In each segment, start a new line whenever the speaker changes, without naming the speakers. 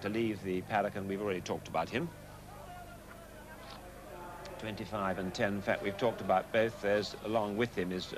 to leave the paddock, and we've already talked about him. 25 and 10. In fact, we've talked about both. There's, along with him, is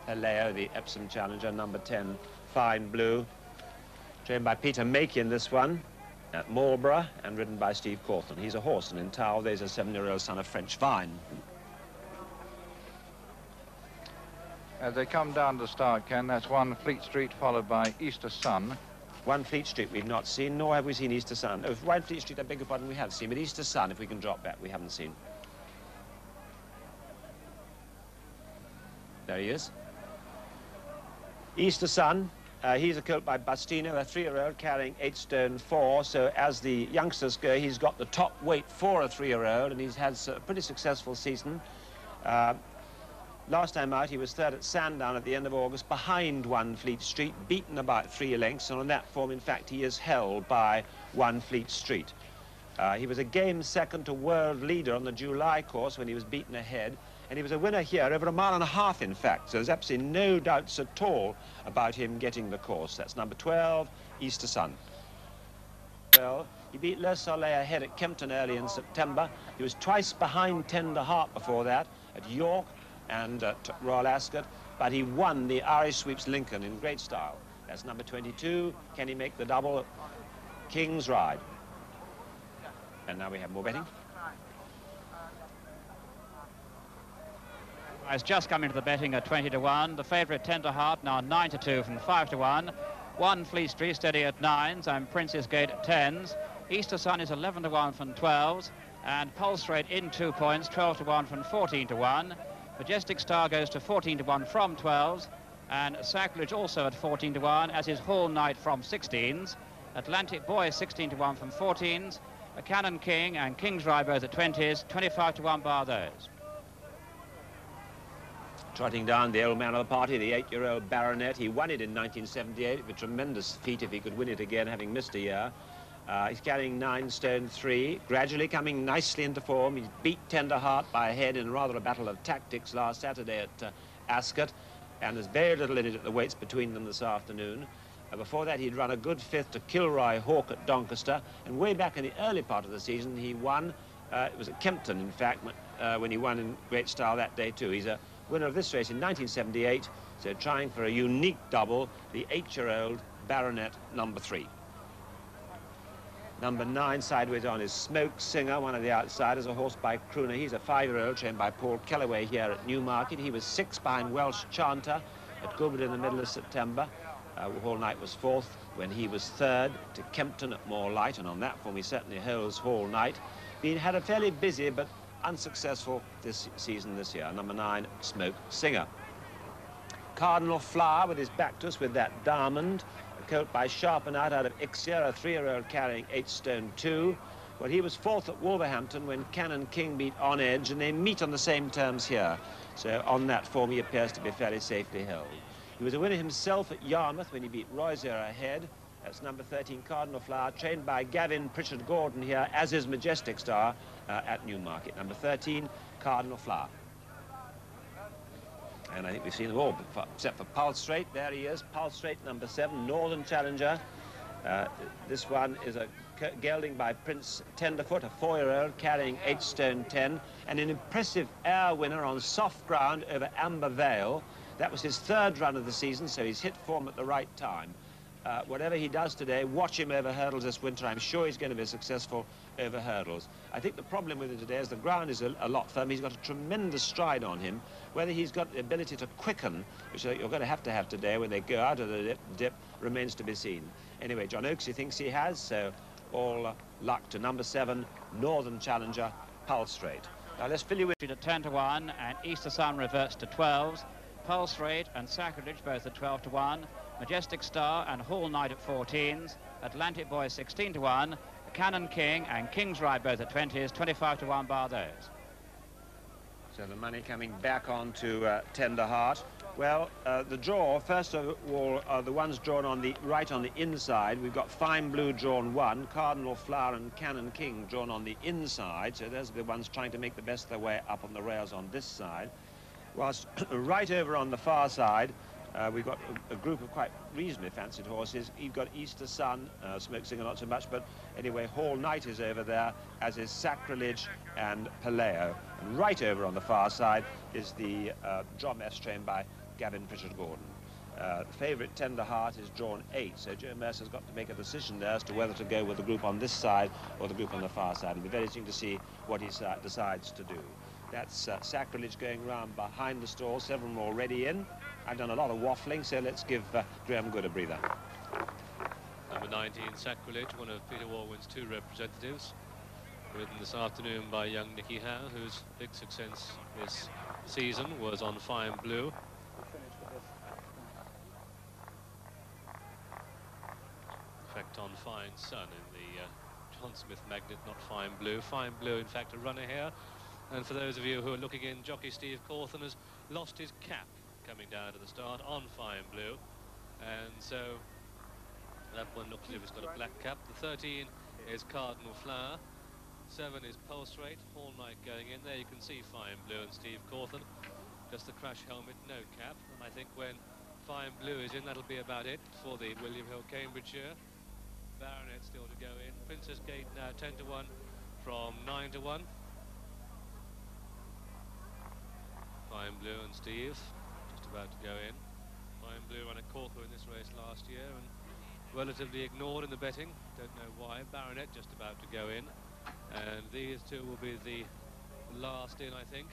Haleo, the Epsom challenger, number 10, Fine Blue, trained by Peter Makin, this one, at Marlborough, and ridden by Steve Cawthon. He's a horse, and in Towel, there's a 7-year-old son of French Vine.
As they come down to start, Ken, that's one Fleet Street followed by Easter Sun.
One Fleet Street we've not seen, nor have we seen Easter Sun. Oh, One Fleet Street, I beg your pardon, we have seen, but Easter Sun, if we can drop back, we haven't seen. There he is. Easter Sun, he's a colt by Bastino, a 3-year-old carrying 8 stone 4. So as the youngsters go, he's got the top weight for a 3-year-old, and he's had a pretty successful season. Last time out, he was third at Sandown at the end of August, behind One Fleet Street, beaten about 3 lengths, and on that form, in fact, he is held by One Fleet Street. He was a game second to world leader on the July course when he was beaten ahead, and he was a winner here over 1.5 miles, in fact, so there's absolutely no doubts at all about him getting the course. That's number 12, Easter Sun. Well, he beat Le Soleil ahead at Kempton early in September. He was twice behind Tender Heart before that, at York and at Royal Ascot, but he won the Irish Sweeps Lincoln in great style. That's number 22. Can he make the double? King's Ride. And now we have more betting.
It's just come into the betting at 20 to 1. The favourite Tender Heart now 9 to 2 from 5 to 1. One Fleet Street steady at 9s and Princess Gate at 10s. Easter Sun is 11 to 1 from 12s, and Pulse Rate in 2 points, 12 to 1 from 14 to 1. Majestic Star goes to 14 to 1 from 12s, and Sacrilege also at 14 to 1, as is Hall Knight from 16s. Atlantic Boy 16 to 1 from 14s. A Cannon King and King's Ride both at 20s, 25 to 1 bar those.
Trotting down the old man of the party, the 8-year-old Baronet. He won it in 1978. A tremendous feat if he could win it again, having missed a year. He's carrying 9 stone 3, gradually coming nicely into form. He beat Tender Heart by a head in rather a battle of tactics last Saturday at Ascot, and there's very little in it at the weights between them this afternoon. Before that, he'd run a good 5th to Kilroy Hawk at Doncaster, and way back in the early part of the season, he won. It was at Kempton, in fact, when he won in great style that day too. He's a winner of this race in 1978, so trying for a unique double, the 8-year-old Baronet number 3. Number 9, sideways on, is Smoke Singer, one of the outsiders, a horse by Crooner. He's a 5-year-old trained by Paul Kellaway here at Newmarket. He was 6 behind Welsh Chanter at Goodwood in the middle of September. Hall Knight was 4th when he was 3rd to Kempton at More Light, and on that form he certainly holds Hall Knight. Had a fairly busy but unsuccessful this season this year. Number 9, Smoke Singer. Cardinal Flower with his back to us with that diamond. A colt by Sharpen Out of Ixia, a 3-year-old carrying 8 stone 2. Well, he was 4th at Wolverhampton when Cannon King beat On Edge, and they meet on the same terms here. So on that form, he appears to be fairly safely held. He was a winner himself at Yarmouth when he beat Royzera ahead. That's number 13, Cardinal Flower, trained by Gavin Pritchard Gordon here, as is Majestic Star at Newmarket. Number 13, Cardinal Flower. And I think we've seen them all, except for Pulse Rate. There he is, Pulse Rate, number 7, Northern Challenger. This one is a gelding by Prince Tenderfoot, a 4-year-old carrying 8 stone 10, and an impressive air winner on soft ground over Amber Vale. That was his 3rd run of the season, so he's hit form at the right time. Whatever he does today, watch him over hurdles this winter. I'm sure he's going to be successful over hurdles. I think the problem with him today is the ground is a lot firm. He's got a tremendous stride on him. Whether he's got the ability to quicken, which you're going to have today when they go out of the dip, remains to be seen. Anyway, John Oakesy thinks he has, so all luck to number 7, Northern Challenger, Pulse Rate. Now let's fill you with
at 10 to 1, and Easter Sun reverts to 12s. Pulse Rate and Sacrilege both at 12 to 1. Majestic Star and Hall Knight at 14s. Atlantic Boy 16 to 1. Cannon King and King's Ride both at 20s, 25 to 1 bar those.
So the money coming back on to Tender Heart. Well, the draw, first of all, are the ones drawn on the right on the inside. We've got Fine Blue drawn 1, Cardinal Flower and Cannon King drawn on the inside. So those are the ones trying to make the best of their way up on the rails on this side. Whilst right over on the far side, we've got a group of quite reasonably fancied horses. You've got Easter Sun, Smoke Singer not so much, but Anyway, Hall Knight is over there, as is Sacrilege and Paleo. And right over on the far side is the Drum F trained by Gavin Pritchard-Gordon. The favourite Tender Heart is drawn 8, so Joe Mercer's got to make a decision there as to whether to go with the group on this side or the group on the far side. It'll be very interesting to see what he decides to do. That's Sacrilege going round behind the stall, several more already in. I've done a lot of waffling, so let's give Graham Good a breather.
Number 19, Sacrilege, one of Peter Warwin's 2 representatives, ridden this afternoon by young Nicky Howe, whose big success this season was on Fine Blue. In fact, on Fine Sun in the John Smith Magnet, not Fine Blue. Fine Blue, in fact, a runner here. And for those of you who are looking in, jockey Steve Cawthon has lost his cap coming down to the start on Fine Blue. And so that one looks as if it's got a black cap. The 13 is Cardinal Flower. 7 is Pulse Rate. Hall Knight going in there. You can see Fine Blue and Steve Cawthon. Just the crash helmet, no cap. And I think when Fine Blue is in, that'll be about it for the William Hill Cambridgeshire. Baronet still to go in. Princess Gate now 10 to 1 from 9 to 1. Fine Blue and Steve just about to go in. Fine Blue ran a corker in this race last year and relatively ignored in the betting. Don't know why. Baronet just about to go in. And these two will be the last in, I think.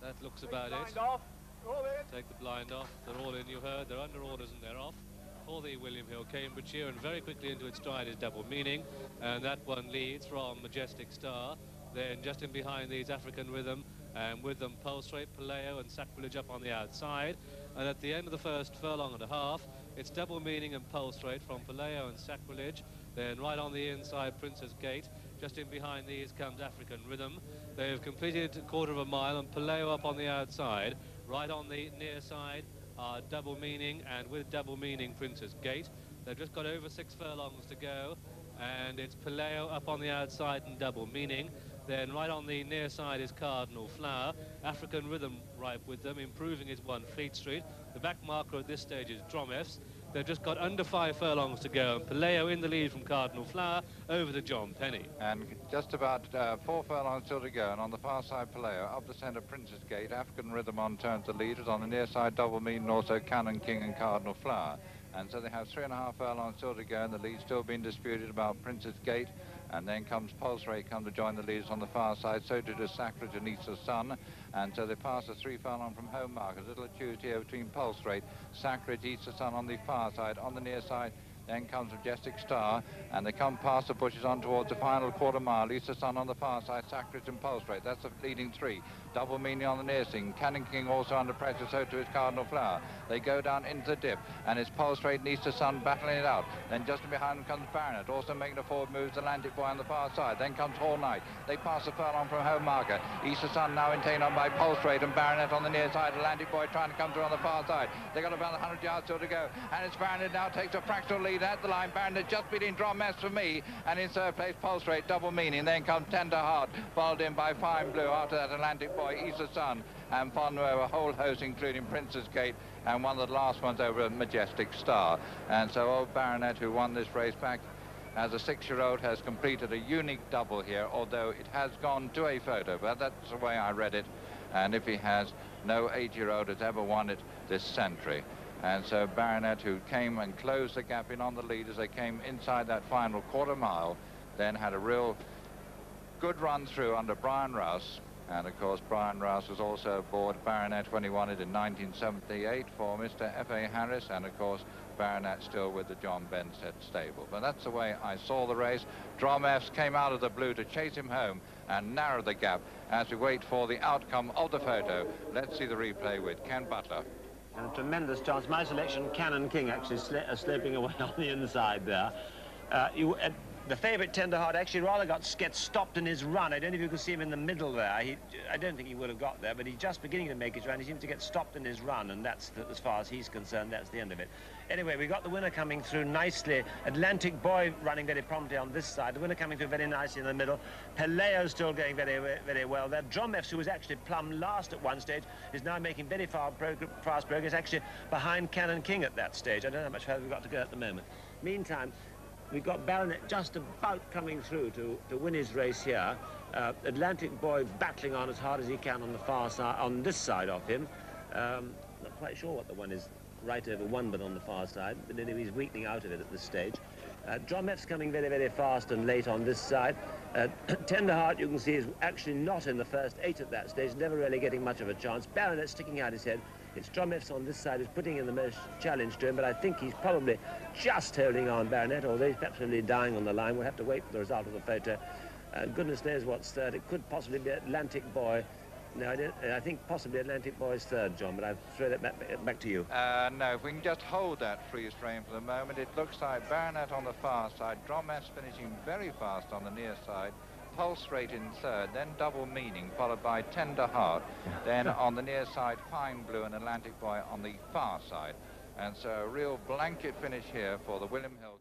That looks about it. Take the blind off. They're all in, you heard. They're under orders and they're off for the William Hill Cambridgeshire, and very quickly into its stride is Double Meaning, and that one leads from Majestic Star. Then just in behind these African Rhythm, and with them Pulse Rate, Paleo and Sacrilege up on the outside. And at the end of the first furlong and a half, it's Double Meaning and Pulse Rate from Paleo and Sacrilege. Then right on the inside, Princess Gate. Just in behind these comes African Rhythm. They've completed a quarter of a mile, and Paleo up on the outside. Right on the near side are Double Meaning, and with Double Meaning, Princess Gate. They've just got over 6 furlongs to go, and it's Paleo up on the outside and Double Meaning. Then right on the near side is Cardinal Flower. African Rhythm right with them, improving his 1 Fleet Street. The back marker at this stage is Drum F's. They've just got under 5 furlongs to go, and Paleo in the lead from Cardinal Flower over to John Penny.
And just about 4 furlongs still to go, and on the far side Paleo, up the centre Princess Gate, African Rhythm on turn to leaders, on the near side Double Meaning, also Cannon King and Cardinal Flower. And so they have 3.5 furlongs still to go, and the lead still being disputed about Princess Gate. And then comes Pulse Rate, come to join the leaders on the far side. So too does Sacrilege and Easter Sun. And so they pass a 3 furlong from home markers. Little accused here between Pulse Rate, Sacrilege, Easter Sun on the far side. On the near side, then comes Majestic Star, and they come past the bushes on towards the final quarter mile. Easter Sun on the far side, Sacrilege and Pulse Rate. That's the leading 3. Double Meaning on the near side. Cannon King also under pressure, so too is Cardinal Flower. They go down into the dip, and it's Pulse Rate and Easter Sun battling it out. Then just behind them comes Baronet, also making a forward move, Atlantic Boy on the far side. Then comes Hall Knight. They pass the furlong from home marker. Easter Sun now maintained on by Pulse Rate, and Baronet on the near side. Atlantic Boy trying to come through on the far side. They got about 100 yards still to go, and it's Baronet now takes a fractional lead at the line. Baronet just beating Drum F for me, and in third place Pulse Rate, Double Meaning. Then comes Tender Heart, followed in by Fine Blue. After that, Atlantic Boy, Easter Sun, and Fond over a whole host, including Princess Gate, and one of the last ones over at Majestic Star. And so old Baronet, who won this race back as a 6-year-old, has completed a unique double here, although it has gone to a photo, but that's the way I read it. And if he has, no 8-year-old has ever won it this century. And so Baronet, who came and closed the gap in on the lead as they came inside that final quarter mile, then had a real good run through under Brian Rouse. And of course Brian Rouse was also aboard Baronet when he won it in 1978 for Mr. F.A. Harris, and of course Baronet still with the John Benstead stable. But that's the way I saw the race. Drum F's came out of the blue to chase him home and narrow the gap as we wait for the outcome of the photo. Let's see the replay with Ken Butler.
And a tremendous chance. My selection, Cannon King, actually slipping away on the inside there. The favourite Tender Heart actually rather gets stopped in his run. I don't know if you can see him in the middle there. I don't think he would have got there, but he's just beginning to make his run. He seems to get stopped in his run, and that's, as far as he's concerned, that's the end of it. Anyway, we got the winner coming through nicely. Atlantic Boy running very promptly on this side. The winner coming through very nicely in the middle. Paleo still going very, very well there. Drum F, who was actually plumb last at one stage, is now making very fast progress, actually behind Cannon King at that stage. I don't know how much further we've got to go at the moment. Meantime, we've got Baronet just about coming through to win his race here. Atlantic Boy battling on as hard as he can on the far side, on this side of him. Not quite sure what the one is right over one, but on the far side. But anyway, he's weakening out of it at this stage. John Meph's coming very, very fast and late on this side. Tenderheart, you can see, is actually not in the first 8 at that stage, never really getting much of a chance. Baronet sticking out his head. It's John Meph's on this side who's putting in the most challenge to him, but I think he's probably just holding on, Baronet, although he's perhaps really dying on the line. We'll have to wait for the result of the photo. Goodness knows what's third. It could possibly be Atlantic Boy. No, I think possibly Atlantic Boy's third, John, but I'll throw that back to you.
No, if we can just hold that freeze frame for the moment, it looks like Baronet on the far side, John Meph's finishing very fast on the near side, Pulse Rate in third, then Double Meaning, followed by Tender Heart, then on the near side, Fine Blue and Atlantic Boy on the far side. And so a real blanket finish here for the William Hill.